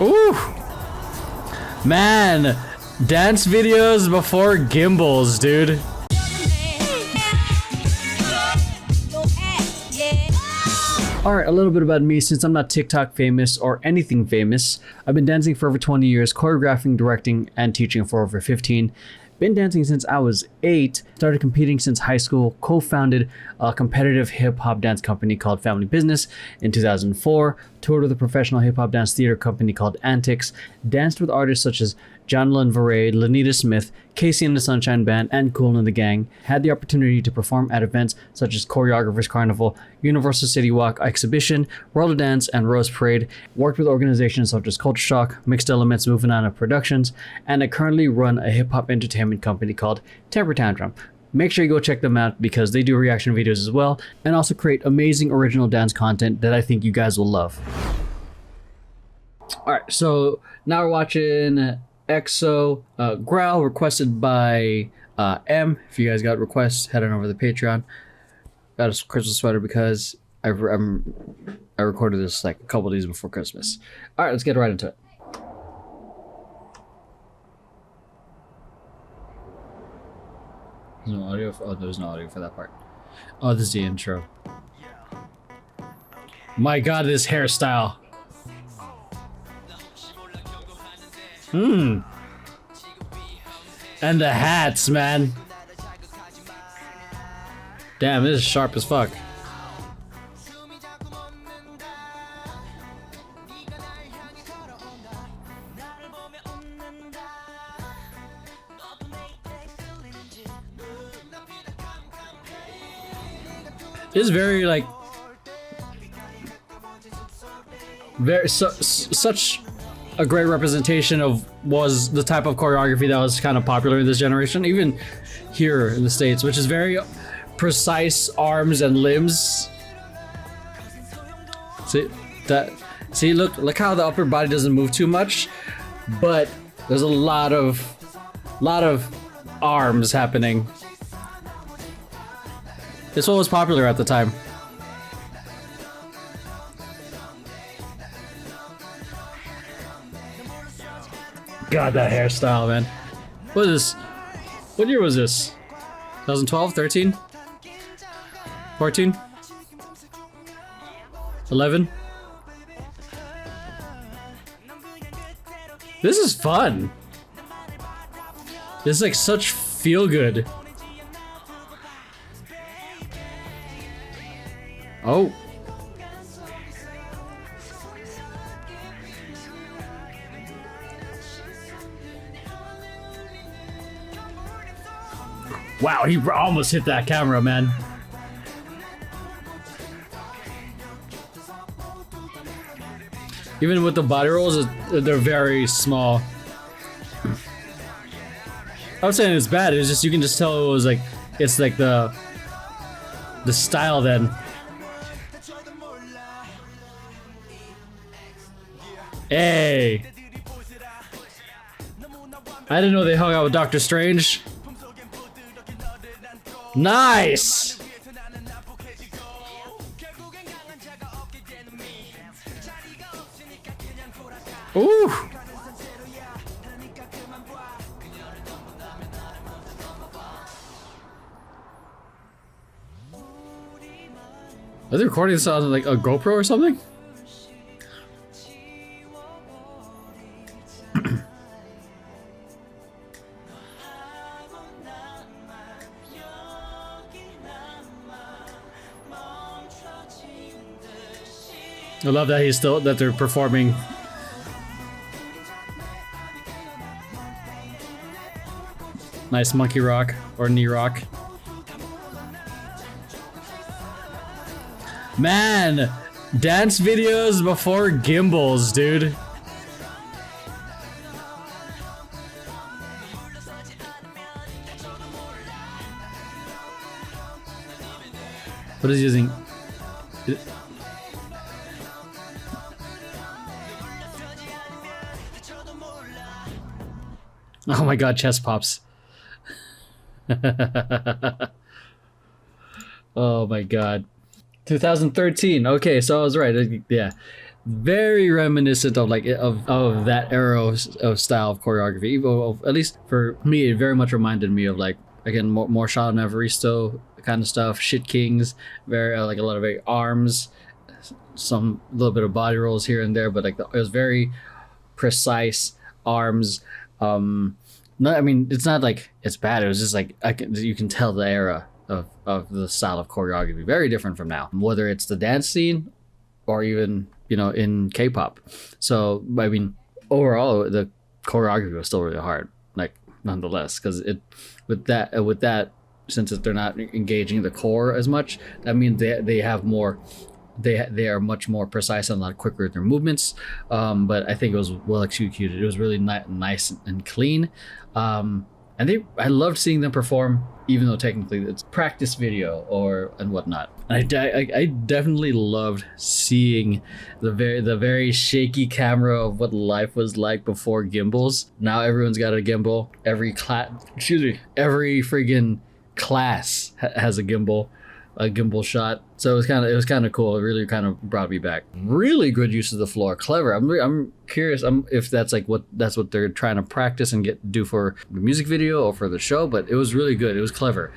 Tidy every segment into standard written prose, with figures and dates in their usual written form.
Ooh, man, dance videos before gimbals, dude. Alright, a little bit about me. Since I'm not TikTok famous or anything famous, I've been dancing for over 20 years, choreographing, directing, and teaching for over 15. Been dancing since I was 8, started competing since high school, co-founded a competitive hip-hop dance company called Family Business in 2004, toured with a professional hip-hop dance theater company called Antics, danced with artists such as Jonathan Varay, Lanita Smith, Casey and the Sunshine Band, and Kool and the Gang, had the opportunity to perform at events such as Choreographers Carnival, Universal City Walk Exhibition, World of Dance, and Rose Parade, worked with organizations such as Culture Shock, Mixed Elements, Movin On Up Productions, and I currently run a hip-hop entertainment company called Temper Tantrum. Make sure you go check them out because they do reaction videos as well, and also create amazing original dance content that I think you guys will love. Alright, so now we're watching EXO, Growl, requested by M. If you guys got requests, head on over to the Patreon. Got a Christmas sweater because I recorded this like a couple days before Christmas. All right, let's get right into it. There's no audio. Oh, there's no audio for that part. Oh, this is the intro. My God, this hairstyle. And the hats, man. Damn, this is sharp as fuck. This is very like such a great representation of was the type of choreography that was kind of popular in this generation, even here in the States, which is very precise arms and limbs. See, look how the upper body doesn't move too much, but there's a lot of arms happening. This one was popular at the time. God, that hairstyle, man. What is this? What year was this? 2012, 13? 14? 11? This is fun. This is like such feel good. Oh. Wow, he almost hit that camera, man. Even with the body rolls, they're very small. I'm not saying it's bad, it's just you can just tell it was like, it's like the style then. Hey! I didn't know they hung out with Doctor Strange. Nice! Ooh! Are they recording this on like a GoPro or something? I love that they're performing. Nice monkey rock or knee rock. Man, dance videos before gimbals, dude. What is he using? Oh my God, chest pops. Oh my God. 2013. Okay, so I was right. Yeah. very reminiscent of like of that era of style of choreography. At least for me, it very much reminded me of like, again, more Shadow Neveristo kind of stuff, Shit Kings, very like a lot of very arms, some little bit of body rolls here and there, but like it was very precise arms. No, I mean, it's not like it's bad. It was just like you can tell the era of the style of choreography, very different from now, whether it's the dance scene or even, you know, in K-pop. So I mean, overall, the choreography was still really hard, like nonetheless, because with that, since they're not engaging the core as much, that means they have more. They are much more precise and a lot quicker with their movements, but I think it was well executed. It was really nice and clean, and I loved seeing them perform, even though technically it's practice video and whatnot. And I definitely loved seeing the very shaky camera of what life was like before gimbals. Now everyone's got a gimbal. Every friggin' class has a gimbal shot. So it was kind of cool. It really kind of brought me back. Really good use of the floor. Clever. I'm curious if that's what they're trying to practice and do for the music video or for the show, but it was really good. It was clever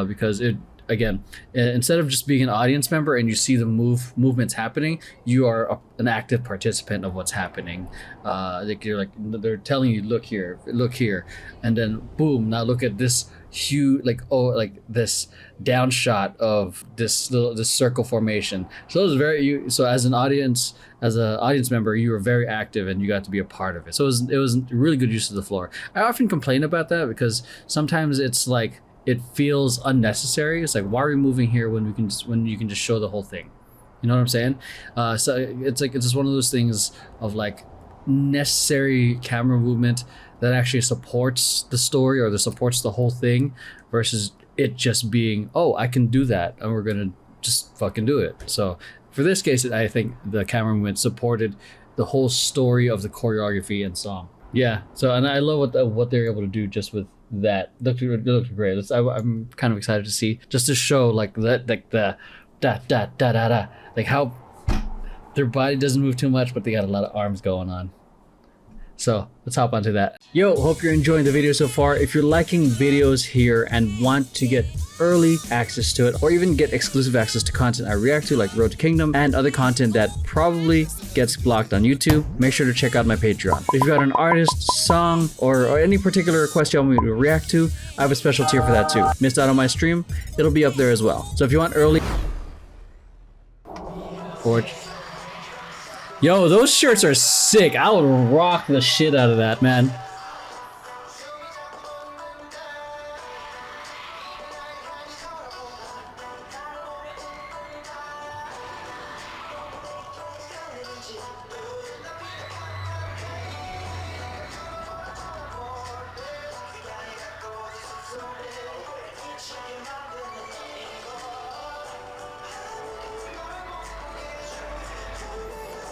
because it, again, instead of just being an audience member and you see the movements happening, you are an active participant of what's happening. They're telling you, look here, and then boom, now look at this huge, this down shot of this circle formation. So it was so as an audience member, you were very active and you got to be a part of it. So it was really good use of the floor. I often complain about that because sometimes it's like it feels unnecessary. It's like, why are we moving here when you can just show the whole thing? You know what I'm saying? So it's just one of those things of like necessary camera movement that actually supports the story or that supports the whole thing, versus it just being, oh, I can do that and we're gonna just fucking do it. So for this case, I think the camera movement supported the whole story of the choreography and song. Yeah. So, and I love what they're able to do just with that. It looked great. I'm kind of excited to see, just to show like that, like the da, like how their body doesn't move too much, but they got a lot of arms going on. So let's hop onto that. Yo, hope you're enjoying the video so far. If you're liking videos here and want to get early access to it, or even get exclusive access to content I react to, like Road to Kingdom and other content that probably gets blocked on YouTube, make sure to check out my Patreon. If you've got an artist, song, or any particular request you want me to react to, I have a special tier for that too. Missed out on my stream? It'll be up there as well. So if you want early... Yo, those shirts are sick. I would rock the shit out of that, man.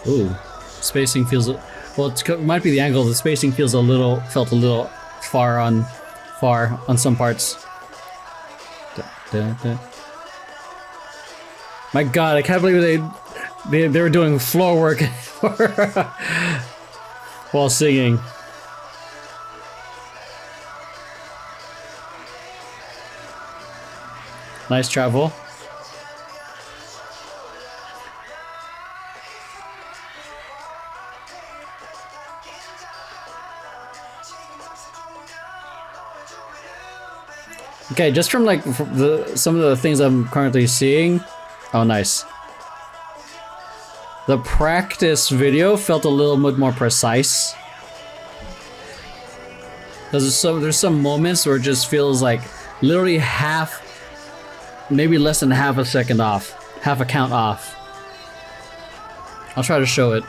Ooh, spacing feels, well, it might be the angle. The spacing felt a little far on some parts. My God, I can't believe they were doing floor work while singing. Nice travel. Okay, just from like some of the things I'm currently seeing. Oh, nice. The practice video felt a little bit more precise. There's some moments where it just feels like literally maybe less than half a second off, half a count off. I'll try to show it.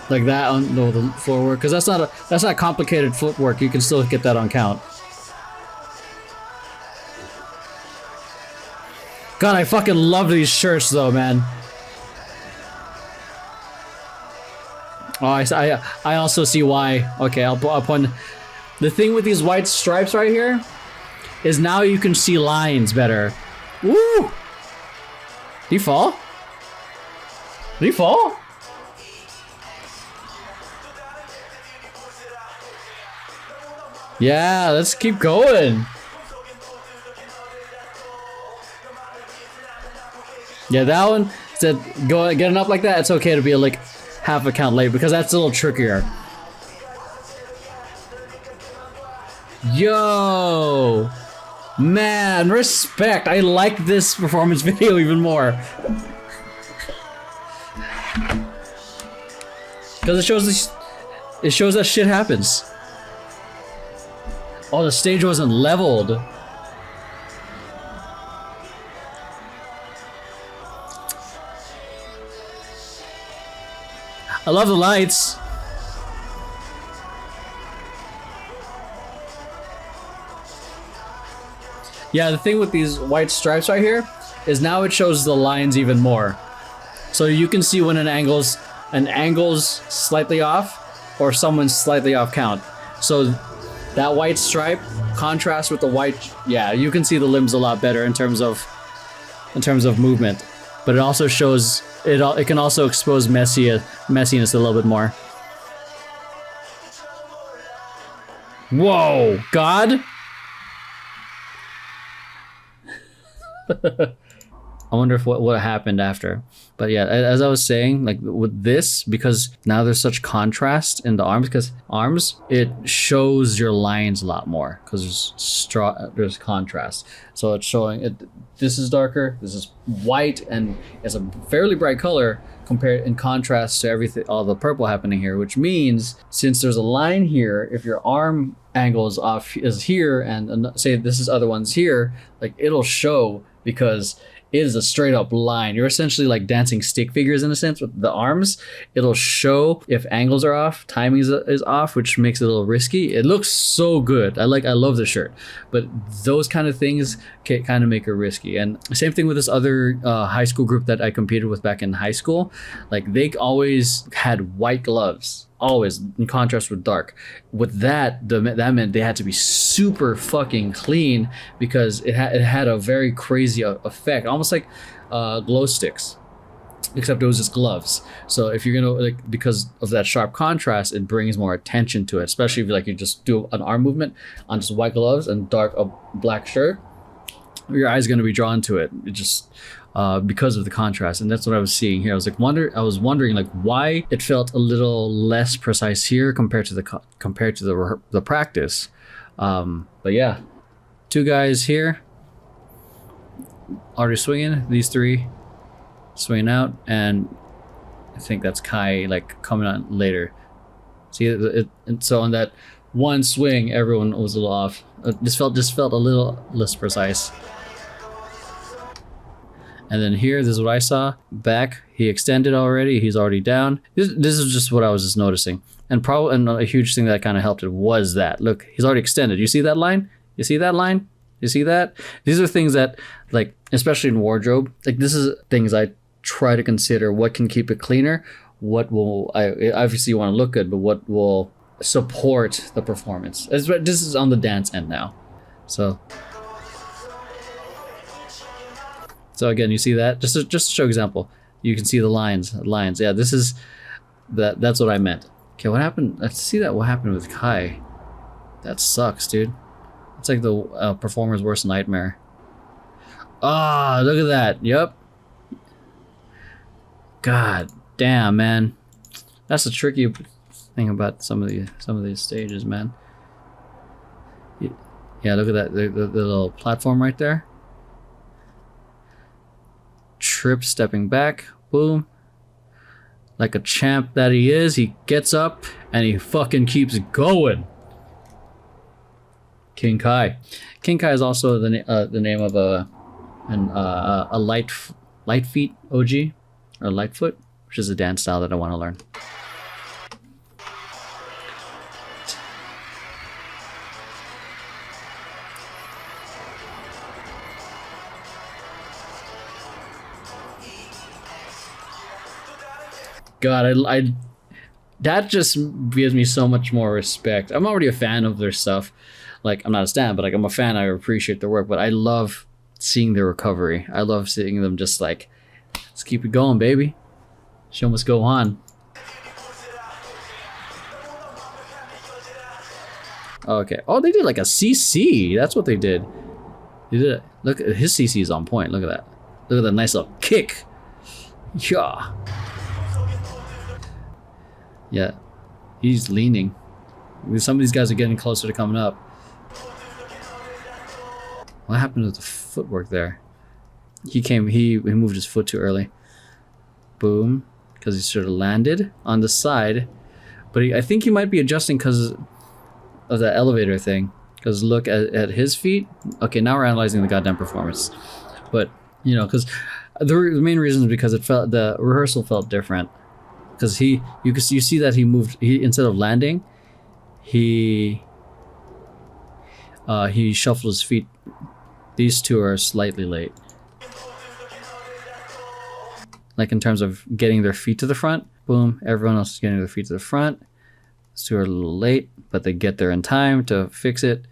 Like that on the floor work, because that's not complicated footwork. You can still get that on count. God, I fucking love these shirts though, man. Oh, I also see why. Okay, I'll point. The thing with these white stripes right here is now you can see lines better. Woo! Do you fall? Did he fall? Yeah, let's keep going. Yeah, that one said getting up like that, it's okay to be like half a count late because that's a little trickier. Yo, man, respect. I like this performance video even more. Because it shows that shit happens. Oh, the stage wasn't leveled. I love the lights. Yeah, the thing with these white stripes right here is now it shows the lines even more. So you can see when an angle's slightly off or someone's slightly off count. So that white stripe contrasts with the white, yeah, you can see the limbs a lot better in terms of movement. But it also shows it can also expose messiness a little bit more. Whoa, God. I wonder if what happened after. But yeah, as I was saying, like with this, because now there's such contrast in the arms, because arms, it shows your lines a lot more because there's contrast. So it's showing it. This is darker, this is white, and it's a fairly bright color compared in contrast to everything, all the purple happening here, which means since there's a line here, if your arm angle is here, and say this is other ones here, like it'll show because it is a straight up line. You're essentially like dancing stick figures in a sense with the arms. It'll show if angles are off, timing is off, which makes it a little risky. It looks so good. I love the shirt, but those kind of things can kind of make it risky. And same thing with this other high school group that I competed with back in high school. Like they always had white gloves. Always in contrast with dark. With that meant they had to be super fucking clean because it had a very crazy effect, almost like glow sticks, except it was just gloves. So if you're gonna like, because of that sharp contrast, it brings more attention to it, especially if you just do an arm movement on just white gloves and black shirt, your eye's gonna be drawn to it. It just because of the contrast, and that's what I was seeing here. I was wondering like why it felt a little less precise here compared to the practice. But yeah, two guys here already swinging. These three swinging out, and I think that's Kai like coming on later. See and so on that one swing, everyone was a little off. Just felt a little less precise. And then here, this is what I saw. Back, he extended already. He's already down. This is just what I was just noticing. And a huge thing that kind of helped it was that. Look, he's already extended. You see that line? You see that line? You see that? These are things that, like, especially in wardrobe, like this is things I try to consider. What can keep it cleaner? Obviously you want to look good, but what will support the performance? This is on the dance end now. So again, you see that? Just to show example, you can see the lines. Yeah, this is that's what I meant. Okay, what happened? Let's see that. What happened with Kai? That sucks, dude. It's like the performer's worst nightmare. Ah, look at that. Yep. God damn, man. That's the tricky thing about some of these stages, man. Yeah, look at that. The little platform right there. Trip stepping back, boom. Like a champ that he is, he gets up and he fucking keeps going. King Kai. King Kai is also the name of a light feet OG, or Lightfoot, which is a dance style that I want to learn. God, I that just gives me so much more respect. I'm already a fan of their stuff. Like, I'm not a stan, but like I'm a fan. I appreciate their work, but I love seeing their recovery. I love seeing them just like, let's keep it going, baby. Show must go on. Okay. Oh, they did like a CC. That's what they did. They did it. Look, his CC is on point. Look at that. Look at that nice little kick. Yeah. Yeah. He's leaning. Some of these guys are getting closer to coming up. What happened to the footwork there? He moved his foot too early. Boom. Because he sort of landed on the side. But I think he might be adjusting because of the elevator thing. Because look at his feet. Okay, now we're analyzing the goddamn performance. But, you know, because the main reason is because the rehearsal felt different. Because you see that he moved, instead of landing, he shuffled his feet. These two are slightly late. Like in terms of getting their feet to the front. Boom, everyone else is getting their feet to the front. These two are a little late, but they get there in time to fix it.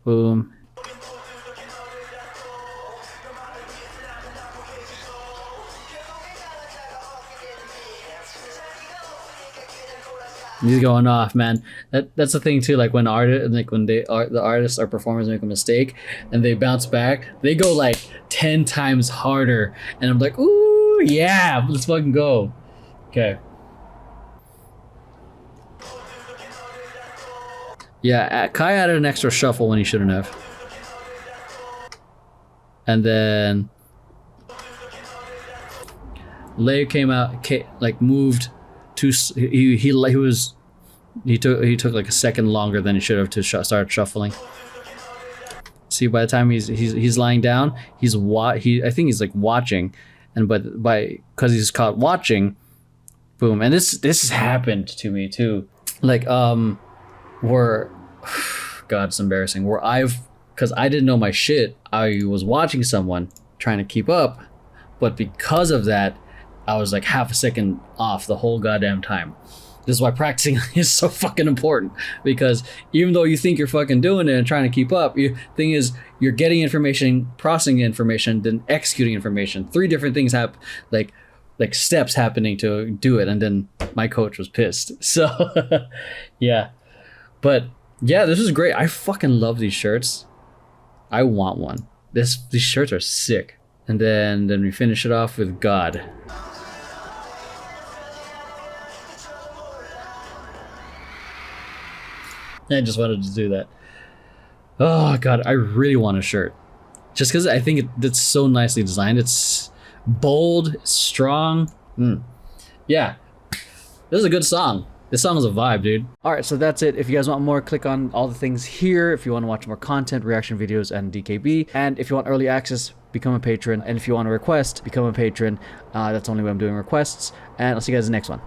Boom. He's going off, man. That's the thing too. Like when the artists or performers make a mistake and they bounce back, they go like 10 times harder, and I'm like, ooh, yeah, let's fucking go. Okay. Yeah, Kai added an extra shuffle when he shouldn't have, and then Lei came out, like moved. He took like a second longer than he should have to start shuffling. See, by the time he's lying down, I think he's like watching, and because he's caught watching, boom. And this has happened to me too. Like where, God, it's embarrassing. Because I didn't know my shit. I was watching someone trying to keep up, but because of that, I was like half a second off the whole goddamn time. This is why practicing is so fucking important, because even though you think you're fucking doing it and trying to keep up, thing is you're getting information, processing information, then executing information. 3 different things have like steps happening to do it, and then my coach was pissed. So yeah. But yeah, this is great. I fucking love these shirts. I want one. These shirts are sick. And then we finish it off with God. I just wanted to do that. Oh God, I really want a shirt. Just because I think it's so nicely designed. It's bold, strong. Yeah, this is a good song. This song is a vibe, dude. All right, so that's it. If you guys want more, click on all the things here. If you want to watch more content, reaction videos, and DKB. And if you want early access, become a patron. And if you want to request, become a patron. That's the only way I'm doing requests. And I'll see you guys in the next one.